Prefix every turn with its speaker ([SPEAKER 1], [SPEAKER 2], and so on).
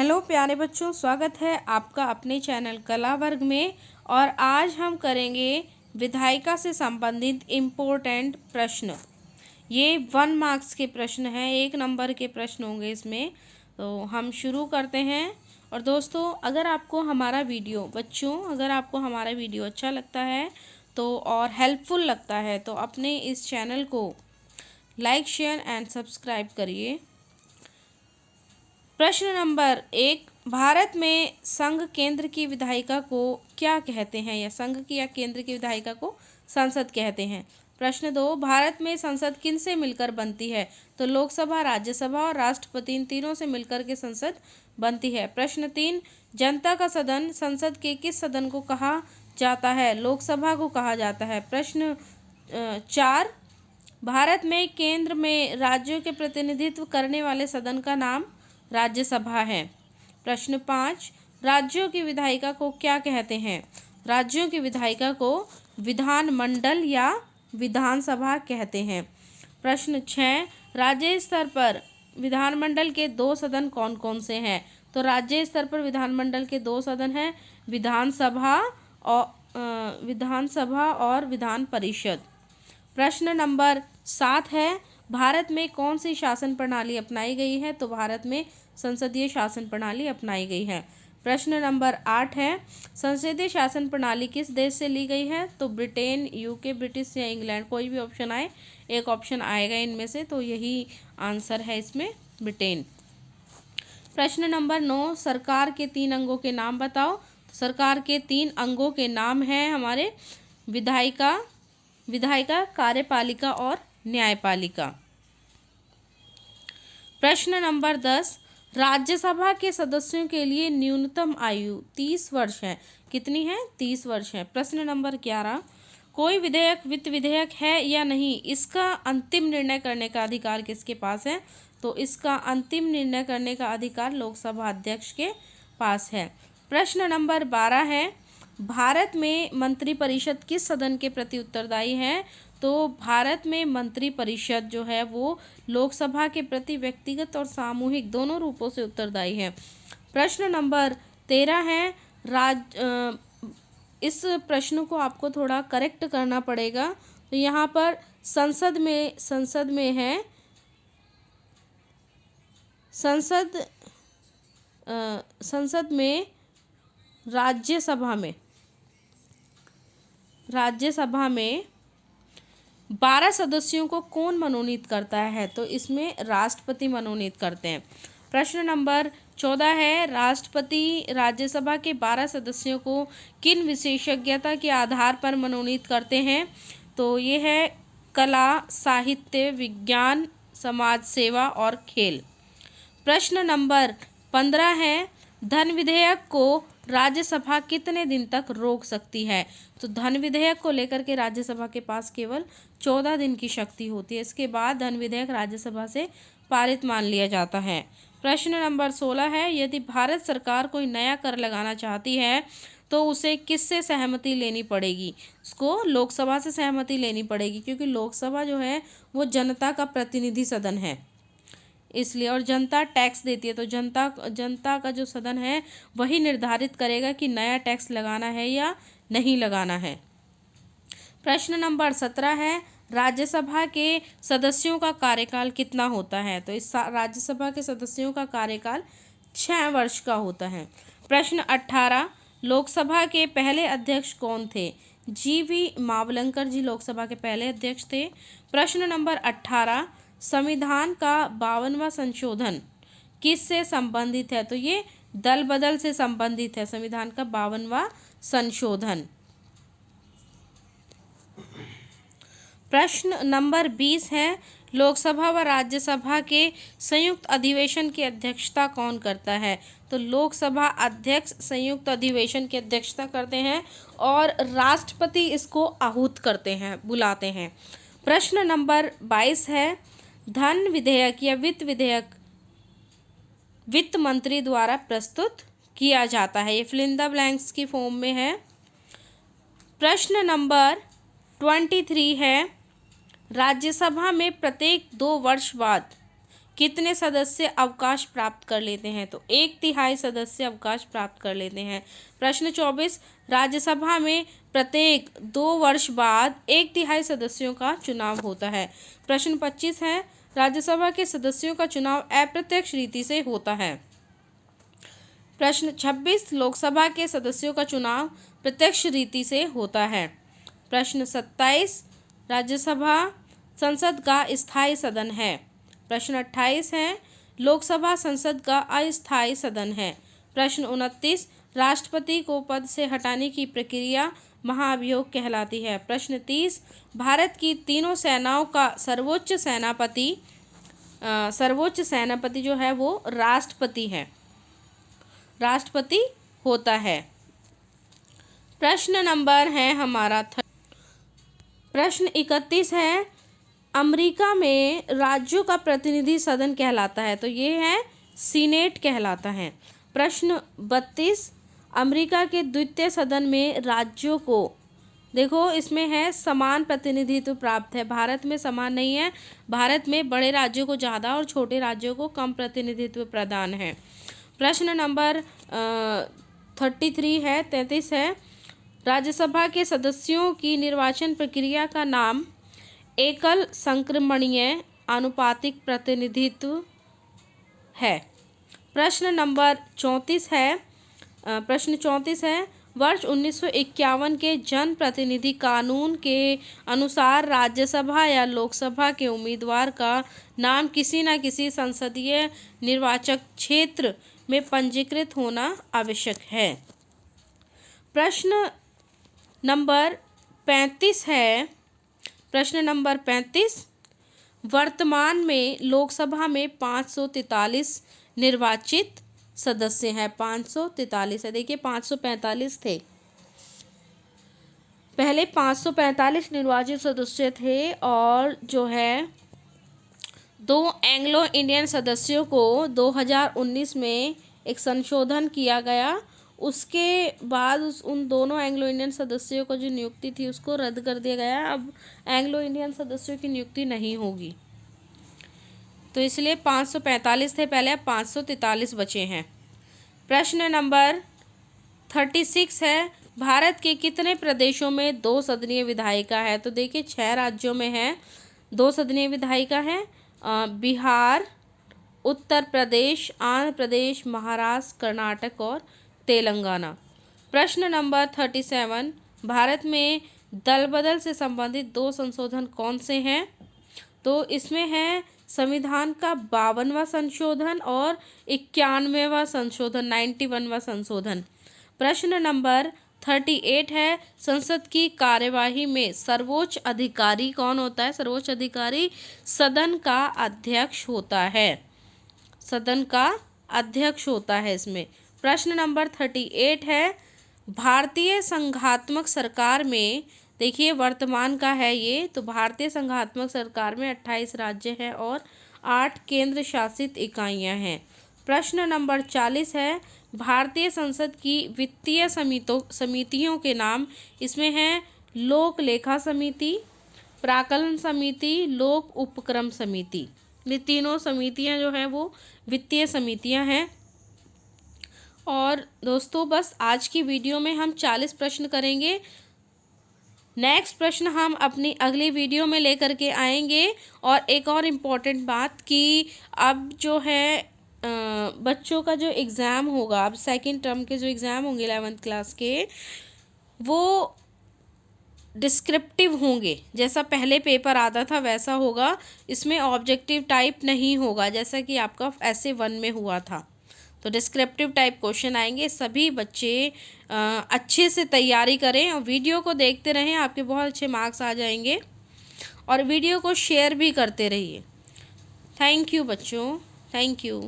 [SPEAKER 1] Hello प्यारे बच्चों, स्वागत है आपका अपने चैनल कला वर्ग में। और आज हम करेंगे विधायिका से संबंधित इम्पोर्टेंट प्रश्न। ये 1 मार्क्स के प्रश्न हैं, 1 नंबर के प्रश्न होंगे इसमें। तो हम शुरू करते हैं। और दोस्तों, अगर आपको हमारा वीडियो अच्छा लगता है तो और हेल्पफुल लगता है तो अपने इस चैनल को लाइक, शेयर एंड सब्सक्राइब करिए। प्रश्न नंबर 1, भारत में संघ केंद्र की विधायिका को क्या कहते हैं? या संघ की या केंद्र की विधायिका को संसद कहते हैं। प्रश्न 2, भारत में संसद किन से मिलकर बनती है? तो लोकसभा, राज्यसभा और राष्ट्रपति, इन तीनों से मिलकर के संसद बनती है। प्रश्न 3, जनता का सदन संसद के किस सदन को कहा जाता है? लोकसभा को कहा जाता है। प्रश्न 4, भारत में केंद्र में राज्यों के प्रतिनिधित्व करने वाले सदन का नाम राज्यसभा है। प्रश्न 5, राज्यों की विधायिका को क्या कहते हैं? राज्यों की विधायिका को विधानमंडल या विधानसभा कहते हैं। प्रश्न 6, राज्य स्तर पर विधानमंडल के 2 सदन कौन कौन से हैं? तो राज्य स्तर पर विधानमंडल के 2 सदन हैं, विधानसभा और विधान परिषद। प्रश्न नंबर 7 है, भारत में कौन सी शासन प्रणाली अपनाई गई है? तो भारत में संसदीय शासन प्रणाली अपनाई गई है। प्रश्न नंबर 8 है, संसदीय शासन प्रणाली किस देश से ली गई है? तो ब्रिटेन, यूके, ब्रिटिश या इंग्लैंड, कोई भी ऑप्शन आए, एक ऑप्शन आएगा इनमें से, तो यही आंसर है इसमें, ब्रिटेन। प्रश्न नंबर 9, सरकार के 3 अंगों के नाम बताओ। तो सरकार के 3 अंगों के नाम हैं हमारे विधायिका, कार्यपालिका और न्यायपालिका। प्रश्न नंबर 10, राज्यसभा के सदस्यों के लिए न्यूनतम आयु 30 वर्ष है। कितनी है? 30 वर्ष है। प्रश्न नंबर 11, कोई विधेयक वित्त विधेयक है या नहीं, इसका अंतिम निर्णय करने का अधिकार किसके पास है? तो इसका अंतिम निर्णय करने का अधिकार लोकसभा अध्यक्ष के पास है। प्रश्न नंबर 12 है, भारत में मंत्रिपरिषद किस सदन के प्रति उत्तरदायी है? तो भारत में मंत्रिपरिषद जो है वो लोकसभा के प्रति व्यक्तिगत और सामूहिक दोनों रूपों से उत्तरदायी है। प्रश्न नंबर 13 है, इस प्रश्न को आपको थोड़ा करेक्ट करना पड़ेगा। तो यहाँ पर संसद में राज्यसभा में 12 सदस्यों को कौन मनोनीत करता है? तो इसमें राष्ट्रपति मनोनीत करते हैं। प्रश्न नंबर 14 है, राष्ट्रपति राज्यसभा के 12 सदस्यों को किन विशेषज्ञता के आधार पर मनोनीत करते हैं? तो ये है कला, साहित्य, विज्ञान, समाज सेवा और खेल। प्रश्न नंबर 15 है, धन विधेयक को राज्यसभा कितने दिन तक रोक सकती है? तो धन विधेयक को लेकर के राज्यसभा के पास केवल 14 दिन की शक्ति होती है। इसके बाद धन विधेयक राज्यसभा से पारित मान लिया जाता है। प्रश्न नंबर 16 है, यदि भारत सरकार कोई नया कर लगाना चाहती है तो उसे किससे सहमति लेनी पड़ेगी? उसको लोकसभा से सहमति लेनी पड़ेगी, क्योंकि लोकसभा जो है वो जनता का प्रतिनिधि सदन है, इसलिए। और जनता टैक्स देती है, तो जनता का जो सदन है वही निर्धारित करेगा कि नया टैक्स लगाना है या नहीं लगाना है। प्रश्न नंबर 17 है, राज्यसभा के सदस्यों का कार्यकाल कितना होता है? तो इस राज्यसभा के सदस्यों का कार्यकाल 6 वर्ष का होता है। प्रश्न 18, लोकसभा के पहले अध्यक्ष कौन थे? GV मावलंकर जी लोकसभा के पहले अध्यक्ष थे। प्रश्न नंबर 18, संविधान का 52वां संशोधन किससे संबंधित है? तो ये दल बदल से संबंधित है, संविधान का 52वां संशोधन। प्रश्न नंबर 20 है, लोकसभा व राज्यसभा के संयुक्त अधिवेशन की अध्यक्षता कौन करता है? तो लोकसभा अध्यक्ष संयुक्त अधिवेशन की अध्यक्षता करते हैं और राष्ट्रपति इसको आहूत करते हैं, बुलाते हैं। प्रश्न नंबर 22 है, धन विधेयक या वित्त विधेयक वित्त मंत्री द्वारा प्रस्तुत किया जाता है। ये फिल इन द ब्लैंक्स की फॉर्म में है। प्रश्न नंबर 23 है, राज्यसभा में प्रत्येक 2 वर्ष बाद कितने सदस्य अवकाश प्राप्त कर लेते हैं? तो 1/3 सदस्य अवकाश प्राप्त कर लेते हैं। प्रश्न 24, राज्यसभा में प्रत्येक 2 वर्ष बाद 1/3 सदस्यों का चुनाव होता है। प्रश्न 25 है, राज्यसभा के सदस्यों का चुनाव अप्रत्यक्ष रीति से होता है। प्रश्न 26, लोकसभा के सदस्यों का चुनाव प्रत्यक्ष रीति से होता है। प्रश्न 27, राज्यसभा संसद का स्थायी सदन है। प्रश्न 28 है, लोकसभा संसद का अस्थायी सदन है। प्रश्न 29, राष्ट्रपति को पद से हटाने की प्रक्रिया महाभियोग कहलाती है। प्रश्न 30, भारत की तीनों सेनाओं का सर्वोच्च सेनापति जो है वो राष्ट्रपति है, राष्ट्रपति होता है। प्रश्न नंबर है हमारा प्रश्न 31 है, अमेरिका में राज्यों का प्रतिनिधि सदन कहलाता है। तो ये है सीनेट कहलाता है। प्रश्न 32, अमेरिका के द्वितीय सदन में राज्यों को, देखो इसमें है समान प्रतिनिधित्व प्राप्त है, भारत में समान नहीं है, भारत में बड़े राज्यों को ज़्यादा और छोटे राज्यों को कम प्रतिनिधित्व प्रदान है। प्रश्न नंबर 33 है, राज्यसभा के सदस्यों की निर्वाचन प्रक्रिया का नाम एकल संक्रमणीय आनुपातिक प्रतिनिधित्व है। प्रश्न नंबर 34 है, वर्ष 1951 के जन प्रतिनिधि कानून के अनुसार राज्यसभा या लोकसभा के उम्मीदवार का नाम किसी न किसी संसदीय निर्वाचक क्षेत्र में पंजीकृत होना आवश्यक है। प्रश्न नंबर 35 है, प्रश्न नंबर 35, वर्तमान में लोकसभा में 543 निर्वाचित सदस्य हैं। 543 है, देखिए 545 थे, पहले 545 निर्वाचित सदस्य थे और जो है 2 एंग्लो इंडियन सदस्यों को 2019 में एक संशोधन किया गया, उसके बाद उन दोनों एंग्लो इंडियन सदस्यों को जो नियुक्ति थी उसको रद्द कर दिया गया। अब एंग्लो इंडियन सदस्यों की नियुक्ति नहीं होगी, तो इसलिए 545 थे पहले, अब 543 बचे हैं। प्रश्न नंबर 36 है, भारत के कितने प्रदेशों में 2 सदनीय विधायिका है? तो देखिए 6 राज्यों में है 2 सदनीय विधायिका है, बिहार, उत्तर प्रदेश, आंध्र प्रदेश, महाराष्ट्र, कर्नाटक और तेलंगाना। प्रश्न नंबर 37, भारत में दल बदल से संबंधित 2 संशोधन कौन से हैं? तो इसमें है संविधान का 52वां संशोधन और 91वां संशोधन, 91वां संशोधन। प्रश्न नंबर 38 है, संसद की कार्यवाही में सर्वोच्च अधिकारी कौन होता है? सर्वोच्च अधिकारी सदन का अध्यक्ष होता है, सदन का अध्यक्ष होता है इसमें। प्रश्न नंबर 38 है, भारतीय संघात्मक सरकार में, देखिए वर्तमान का है ये, तो भारतीय संघात्मक सरकार में 28 राज्य हैं और 8 केंद्र शासित इकाइयां हैं। प्रश्न नंबर 40 है, भारतीय संसद की वित्तीय समितियों के नाम, इसमें है लोक लेखा समिति, प्राक्कलन समिति, लोक उपक्रम समिति। ये तीनों समितियां जो है वो वित्तीय समितियां हैं। और दोस्तों बस आज की वीडियो में हम 40 प्रश्न करेंगे। नेक्स्ट प्रश्न हम अपनी अगली वीडियो में लेकर के आएंगे। और एक और इम्पॉर्टेंट बात कि अब जो है बच्चों का जो एग्ज़ाम होगा, अब सेकंड टर्म के जो एग्ज़ाम होंगे 11th क्लास के, वो डिस्क्रिप्टिव होंगे। जैसा पहले पेपर आता था वैसा होगा, इसमें ऑब्जेक्टिव टाइप नहीं होगा जैसा कि आपका ऐसे 1 में हुआ था। तो डिस्क्रिप्टिव टाइप क्वेश्चन आएंगे। सभी बच्चे अच्छे से तैयारी करें और वीडियो को देखते रहें, आपके बहुत अच्छे मार्क्स आ जाएंगे। और वीडियो को शेयर भी करते रहिए। थैंक यू बच्चों, थैंक यू।